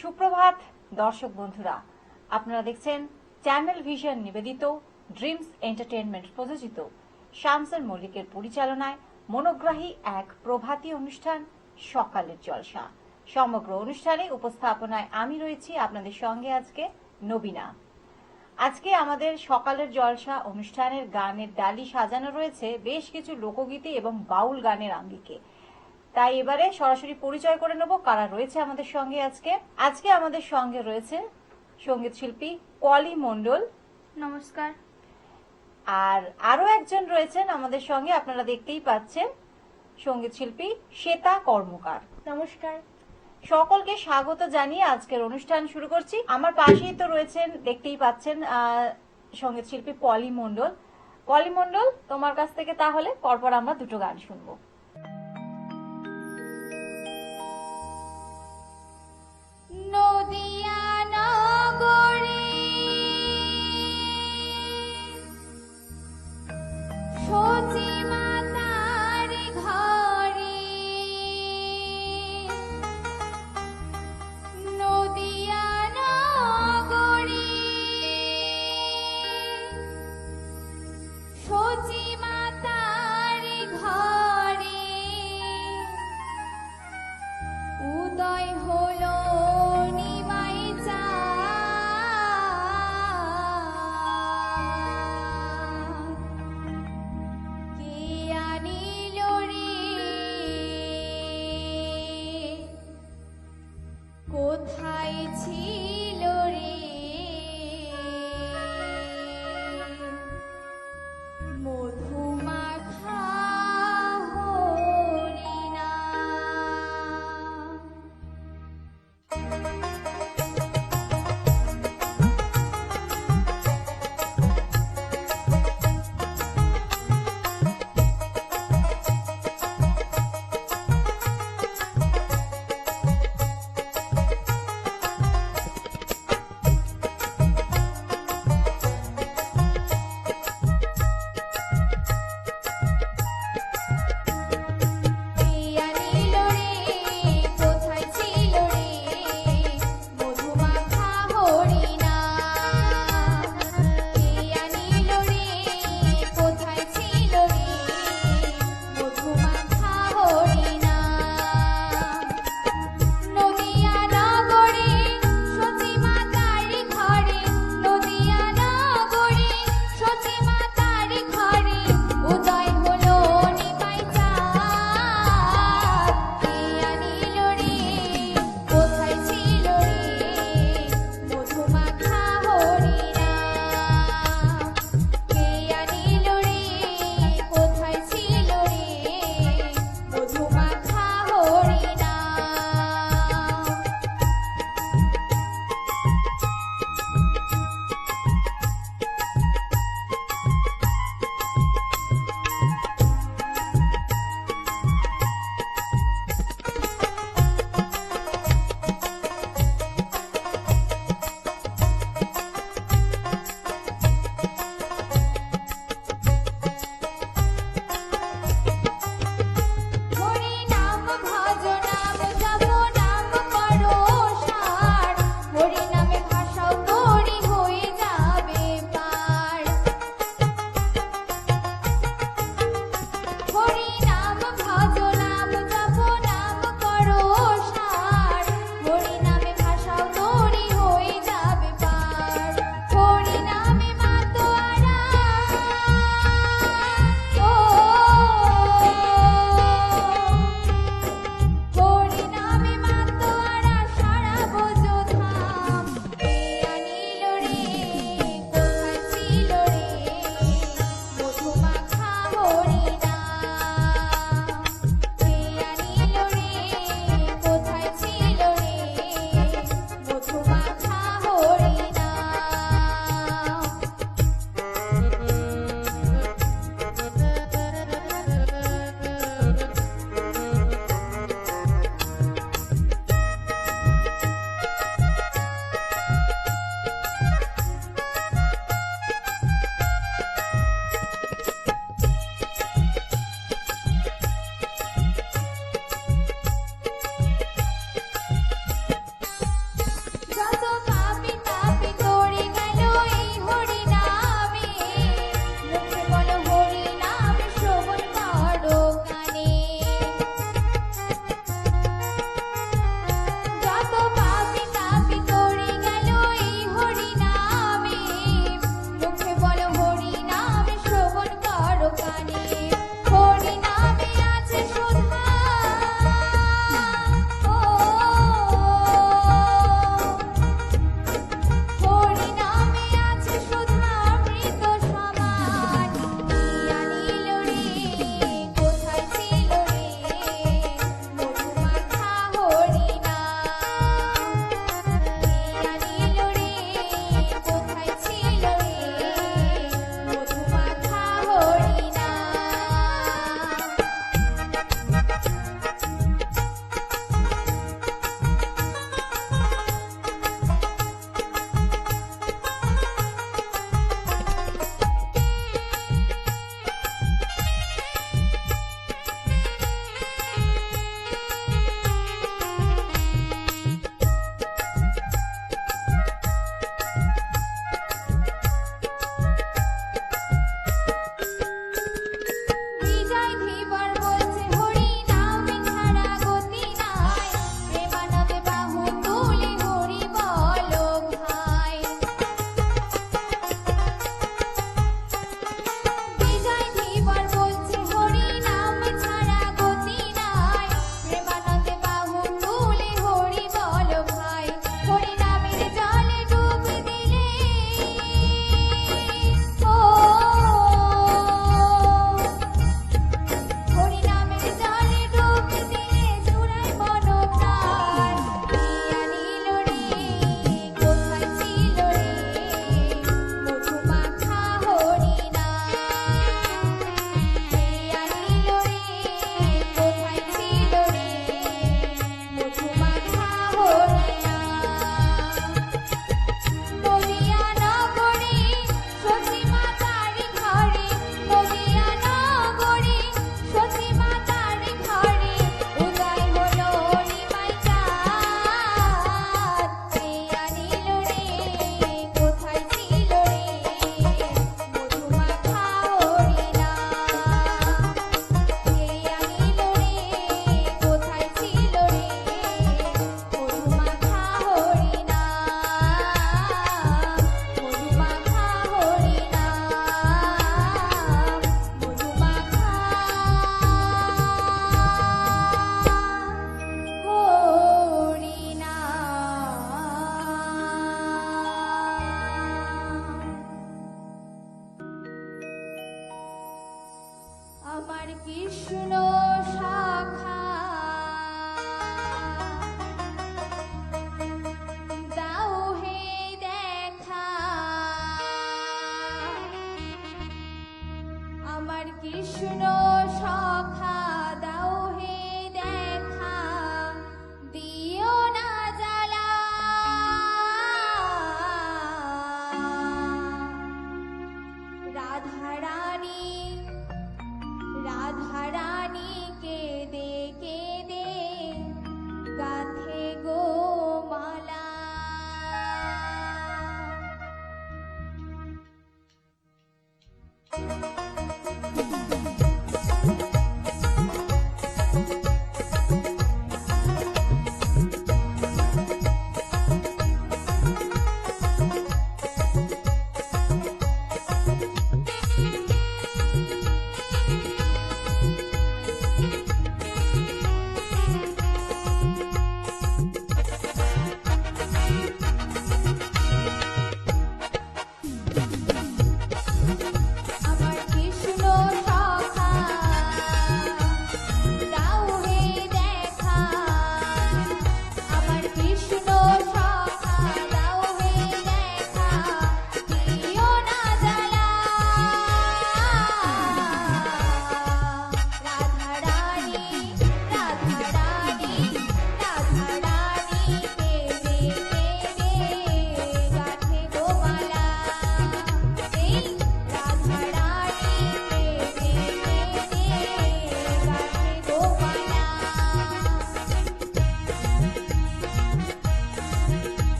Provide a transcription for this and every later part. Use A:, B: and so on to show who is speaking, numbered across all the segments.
A: সুপ্রভাত দর্শক বন্ধুরা, আপনারা দেখছেন চ্যানেল ভিশন নিবেদিত ড্রিমস এন্টারটেইনমেন্ট প্রযোজিত শামসুল মল্লিকের পরিচালনায় মনোগ্রাহী এক প্রভাতী অনুষ্ঠান সকালের জলসা। সমগ্র অনুষ্ঠানে উপস্থাপনায় আমি রয়েছি আপনাদের সঙ্গে আজকে নবীনা। আজকে আমাদের সকালের জলসা অনুষ্ঠানের গানের ডালি সাজানো রয়েছে বেশ কিছু লোকগীতি এবং বাউল গানের আঙ্গিকে। তাই এবারে সরাসরি পরিচয় করে নেব কারা রয়েছে আমাদের সঙ্গে। আজকে আমাদের সঙ্গে রয়েছে সঙ্গীত শিল্পী পলি মণ্ডল,
B: নমস্কার।
A: আর আরো একজন রয়েছেন আমাদের সঙ্গে, আপনারা দেখতেই পাচ্ছেন, সঙ্গীত শিল্পী শ্বেতা কর্মকার।
B: নমস্কার।
A: সকলকে স্বাগত জানিয়ে আজকের অনুষ্ঠান শুরু করছি। আমার পাশেই তো রয়েছেন, দেখতেই পাচ্ছেন, সঙ্গীত শিল্পী পলি মণ্ডল। পলি মণ্ডল, তোমার কাছ থেকে তাহলে পরপর আমরা দুটো গান শুনবো।
B: নদিয়া নগরী সচি মাতার ঘরে, নদিয়া নগরী সচি মাতার ঘরে উদয় হলো নিমাই চাঁদ। কে আনিল রে, কোথায় ছিল রে মধুমাখা হরিণা।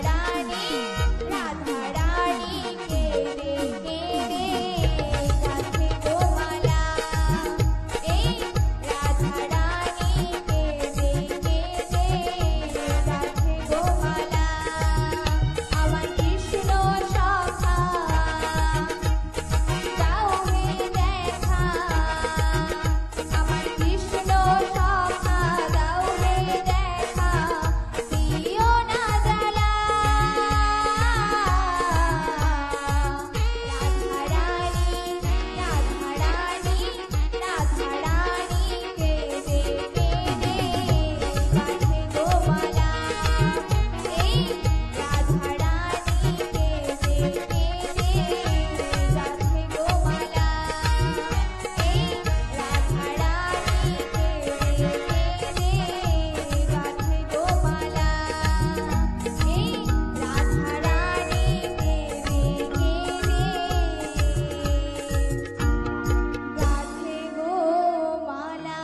B: রানী রাধা রানী কেঁদে কেঁদে গাঁথে গো মালা এই রাধা রানী কেঁদে কেঁদে গাঁথে গো মালা আমার কৃষ্ণ সখা দাও হে দেখা আমার কৃষ্ণ সখা দাও হে দেখা দিও না জ্বালা রাধা রানী রাধা রানী রাধা রানী কেঁদে কেঁদে গাঁথে গো মালা এই রাধা রানী কেঁদে কেঁদে গাঁথে গো মালা এই রাধা রানী কেঁদে কেঁদে গাঁথে গো মালা এই রাধা রানী কেঁদে কেঁদে গাঁথে গো মালা।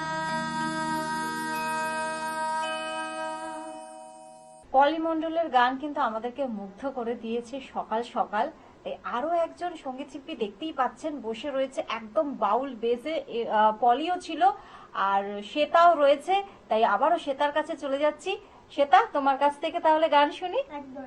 A: পলি মণ্ডলের গান কিন্তু আমাদেরকে মুগ্ধ করে দিয়েছে সকাল সকাল। এই আরো একজন সঙ্গীত শিল্পী দেখতেই পাচ্ছেন বসে রয়েছে একদম বাউল বেসে। পলিও ছিল আর শ্বেতাও রয়েছে, তাই আবারও শ্বেতার কাছে চলে যাচ্ছি। শ্বেতা, তোমার কাছ থেকে তাহলে গান শুনি।
B: একদম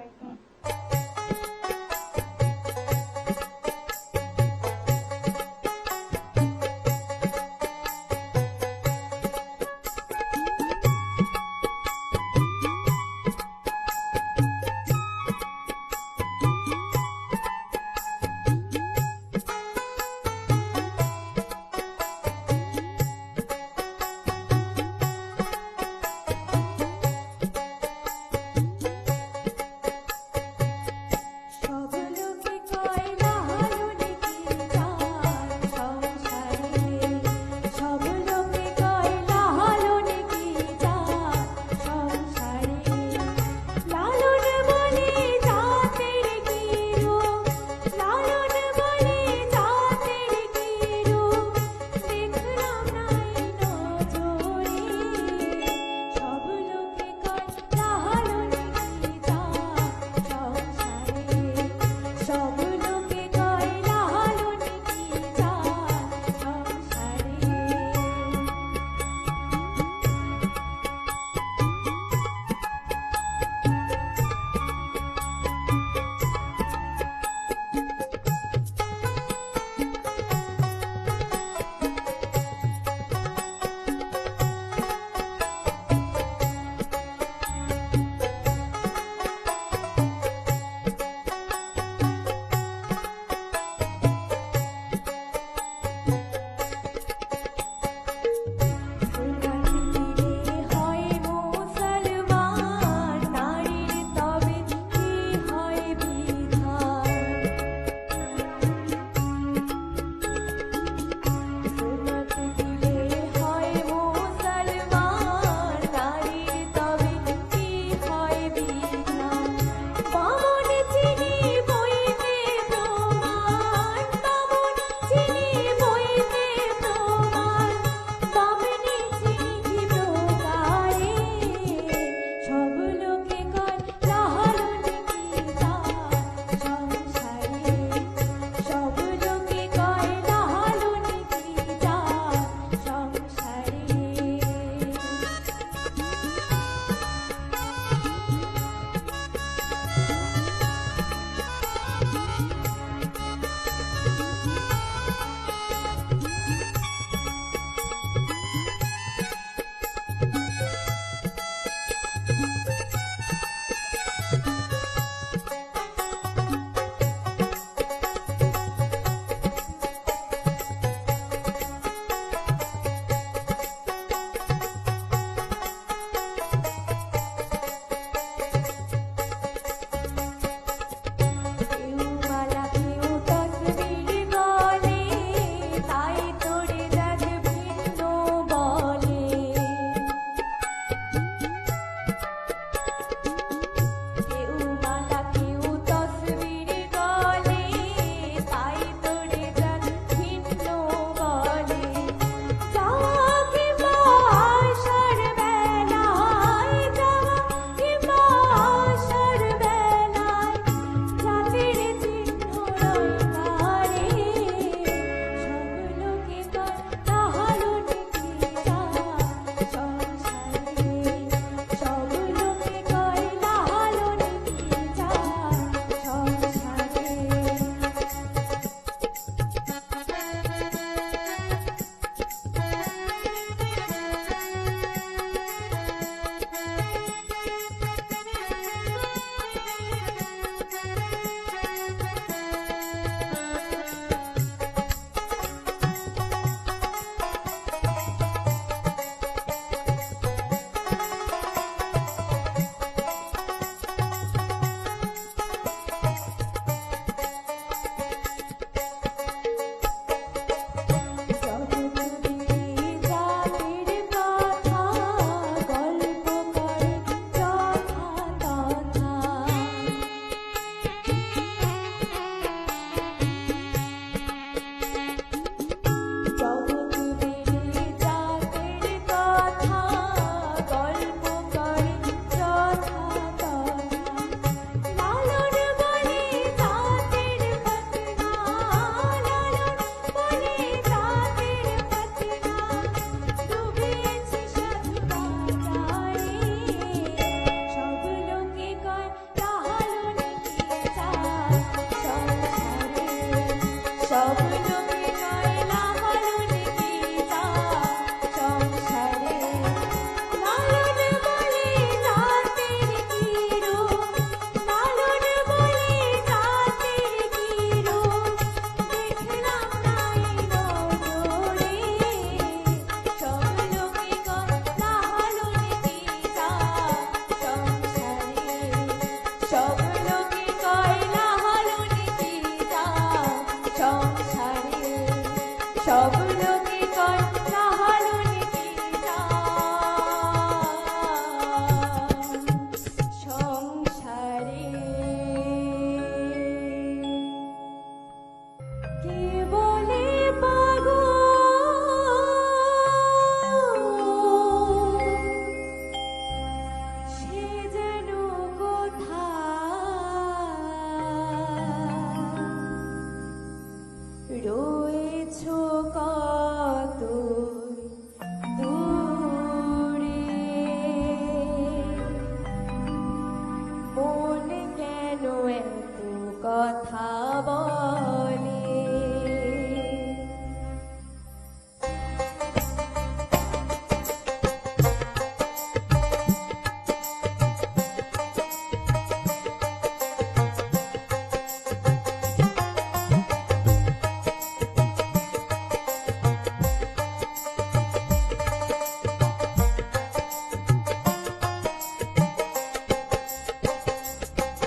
B: কথা বলে।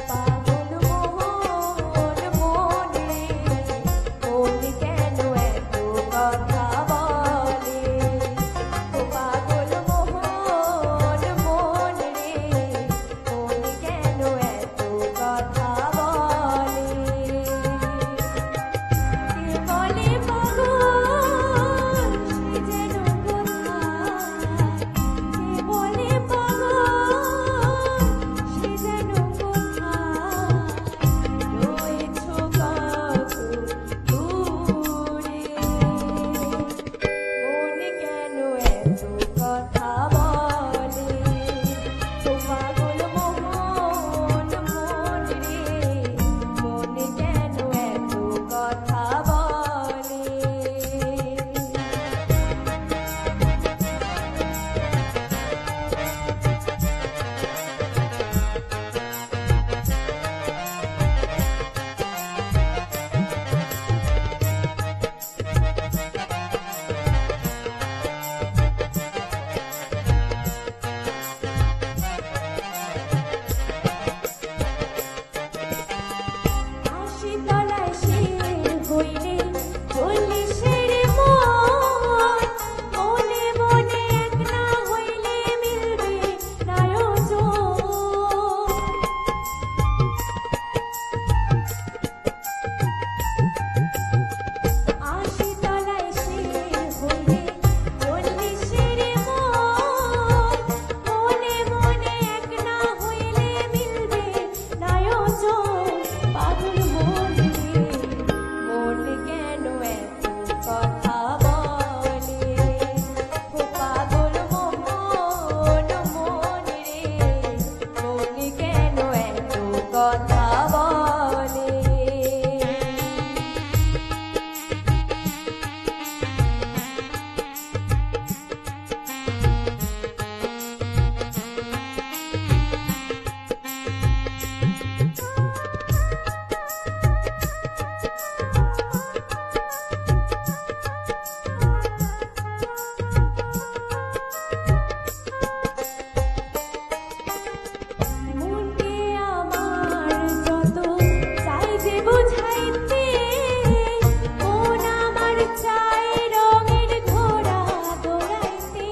B: পাগল মোহন মন রে, মন কেন এত কথা বলে? ও পাগল মোহন মন রে, মন কেন এত কথা বলে? কে বলে পাগল সে যেন কোথায়? কে বলে পাগল সে যেন কোথায়? রয়েছ কত দূরে, মন কেন এত কথা বলে? ও পাগল মোহন মন রে, মন কেন এত কথা বলে? আশি তলায় শির হইলে চল্লিশের মন, মনে মনে এক না হইলে মিলবে না ওজন। আশি তলায় শির হইলে চল্লিশের মন, মনে মনে এক না হইলে মিলবে না ওজন। পাগল মন রে, মন কেন এত কথা বলে? ও পাগল মোহন মন রে, মন কেন এত কথা বলে? মনকে আমার যত চাই যে বুঝাইতে, মন আমার চাই রঙের ঘোড়া দৌড়াইতে।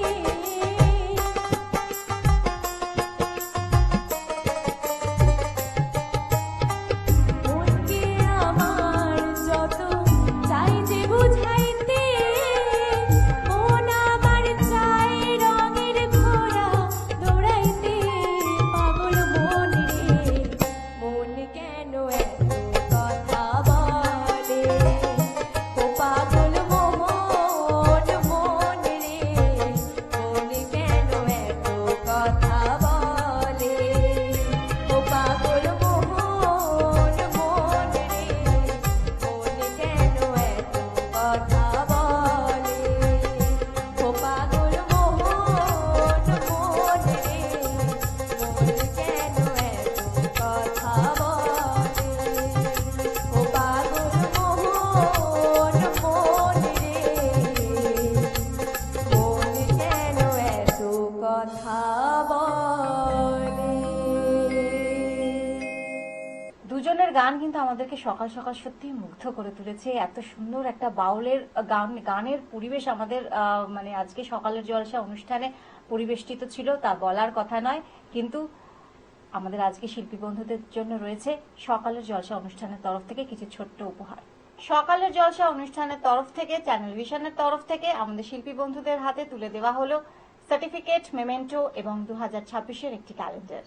B: মনকে আমার যত চাই যে বুঝাইতে, মন আমার চাই রঙের ঘোড়া দৌড়াইতে। পাগল মন রে, মন কেন এত কথা বলে? ও পাগল মোহন মন রে, মন কেন এত কথা বলে? ও পাগল মোহন মন রে, মন কেন এত কথা বলে? ও পাগল মোহন মন রে, মন কেন এত কথা বলে? ও পাগল মোহন মন রে, মন কেন এত কথা বলে?
A: দুজনের গান কিন্তু আমাদেরকে সকাল সকাল সত্যি মুগ্ধ করে তুলেছে। এত সুন্দর একটা বাউলের গানের পরিবেশ আমাদের মানে আজকে সকালের জলসা অনুষ্ঠানে পরিবেষ্টিত ছিল, তা বলার কথা নয়। কিন্তু আমাদের আজকে শিল্পী বন্ধুদের জন্য রয়েছে সকালের জলসা অনুষ্ঠানের তরফ থেকে কিছু ছোট্ট উপহার। সকালের জলসা অনুষ্ঠানের তরফ থেকে, চ্যানেল ভিশনের তরফ থেকে আমাদের শিল্পী বন্ধুদের হাতে তুলে দেওয়া হলো সার্টিফিকেট, মেমেন্টো এবং 2026-এর একটি ক্যালেন্ডার।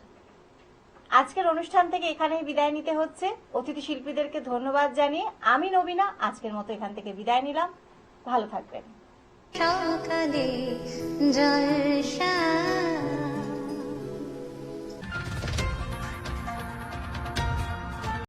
A: আজকের অনুষ্ঠান থেকে এখানেই বিদায় নিতে হচ্ছে। অতিথি শিল্পীদেরকে ধন্যবাদ জানিয়ে আমি নবীনা আজকের মতো এখান থেকে বিদায় নিলাম। ভালো থাকবেন।
C: সকালে জলসা